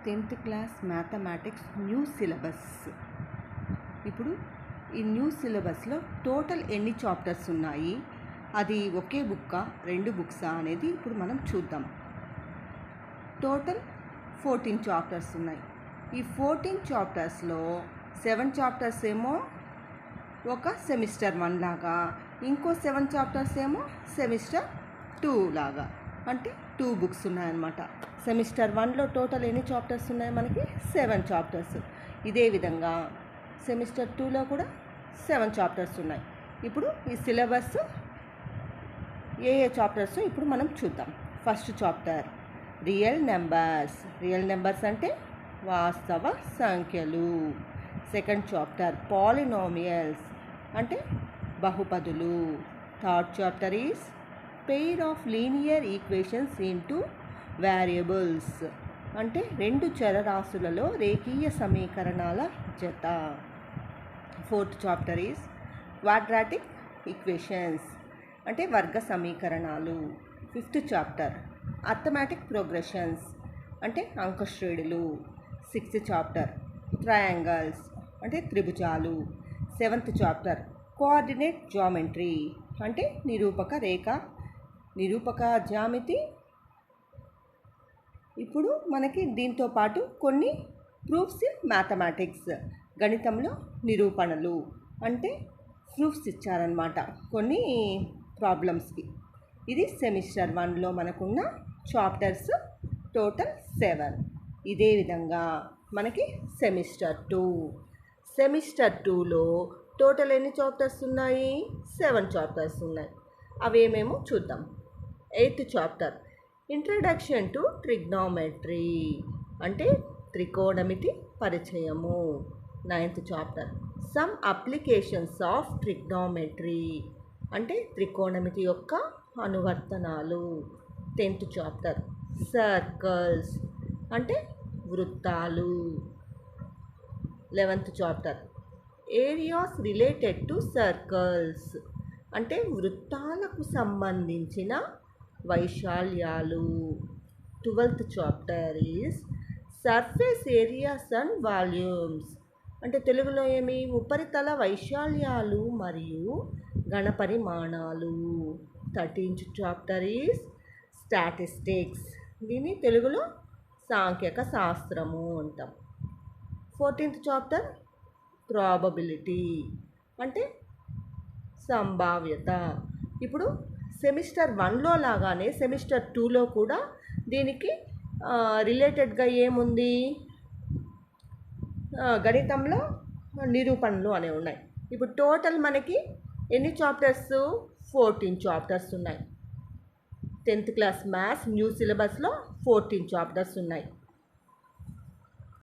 10th class mathematics new syllabus. ఇప్పుడు ఈ new సిలబస్లో టోటల్ ఎన్ని చాప్టర్స్ ఉన్నాయి, అది ఒకే బుక్కా 2 బుక్సా అనేది ఇప్పుడు మనం చూద్దాం. టోటల్ 14 చాప్టర్స్ ఉన్నాయి. ఈ 14 చాప్టర్స్లో 7 చాప్టర్స్ ఏమో ఒక సెమిస్టర్ 1 లాగా, ఇంకో 7 చాప్టర్స్ ఏమో సెమిస్టర్ 2 లాగా, అంటే 2 బుక్స్ ఉన్నాయన్నమాట. సెమిస్టర్ 1లో టోటల్ ఎన్ని చాప్టర్స్ ఉన్నాయి, మనకి 7 చాప్టర్స్. ఇదే విధంగా సెమిస్టర్ 2లో కూడా 7 చాప్టర్స్ ఉన్నాయి. ఇప్పుడు ఈ సిలబస్ ఏ చాప్టర్స్ ఇప్పుడు మనం చూద్దాం. First chapter real numbers. Real numbers అంటే వాస్తవ సంఖ్యలు. సెకండ్ చాప్టర్ పాలినోమియల్స్ అంటే బహుపదులు. Third chapter is pair of linear equations in two variables అంటే 2 చరరాశులలో రేఖీయ సమీకరణాల జత. Fourth chapter is quadratic equations అంటే వర్గ సమీకరణాలు. ఫిఫ్త్ చాప్టర్ అర్థమెటిక్ ప్రోగ్రెషన్స్ అంటే అంకశ్రేణులు. సిక్స్త్ చాప్టర్ ట్రయాంగిల్స్ అంటే త్రిభుజాలు. సెవెంత్ చాప్టర్ కోఆర్డినేట్ జామెట్రీ అంటే నిరూపక జ్యామితి. ఇప్పుడు మనకి దీంతో పాటు కొన్ని ప్రూఫ్స్ ఇన్ మ్యాథమెటిక్స్, గణితంలో నిరూపణలు అంటే ప్రూఫ్స్ ఇచ్చారనమాట కొన్ని ప్రాబ్లమ్స్కి. ఇది సెమిస్టర్ 1లో మనకున్న చాప్టర్స్ టోటల్ 7. ఇదే విధంగా మనకి సెమిస్టర్ 2లో టోటల్ ఎన్ని చాప్టర్స్ ఉన్నాయి, 7 చాప్టర్స్ ఉన్నాయి. అవేమేమో చూద్దాం. 8th chapter introduction to trigonometry అంటే త్రికోణమితి పరిచయము. 9th chapter some applications of trigonometry అంటే త్రికోణమితి యొక్క అనువర్తనాలు. 10th చాప్టర్ సర్కిల్స్ అంటే వృత్తాలు. 11th chapter areas related to circles అంటే వృత్తాలకు సంబంధించిన వైశాల్యాలు. 12th chapter is surface areas and volumes అంటే తెలుగులో ఏమి, ఉపరితల వైశాల్యాలు మరియు ఘనపరిమాణాలు. 13th చాప్టర్ ఈజ్ స్టాటిస్టిక్స్, దీన్ని తెలుగులో సాంఖ్యక శాస్త్రము అంటాం. 14th చాప్టర్ ప్రాబబిలిటీ అంటే సంభావ్యత. ఇప్పుడు సెమిస్టర్ 1లో లాగానే సెమిస్టర్ 2లో కూడా దీనికి రిలేటెడ్గా ఏముంది, గణితంలో నిరూపణలు అనేవి ఉన్నాయి. ఇప్పుడు టోటల్ మనకి ఎన్ని చాప్టర్స్, 14 చాప్టర్స్ ఉన్నాయి. 10th క్లాస్ మ్యాథ్స్ న్యూ సిలబస్లో 14 చాప్టర్స్ ఉన్నాయి.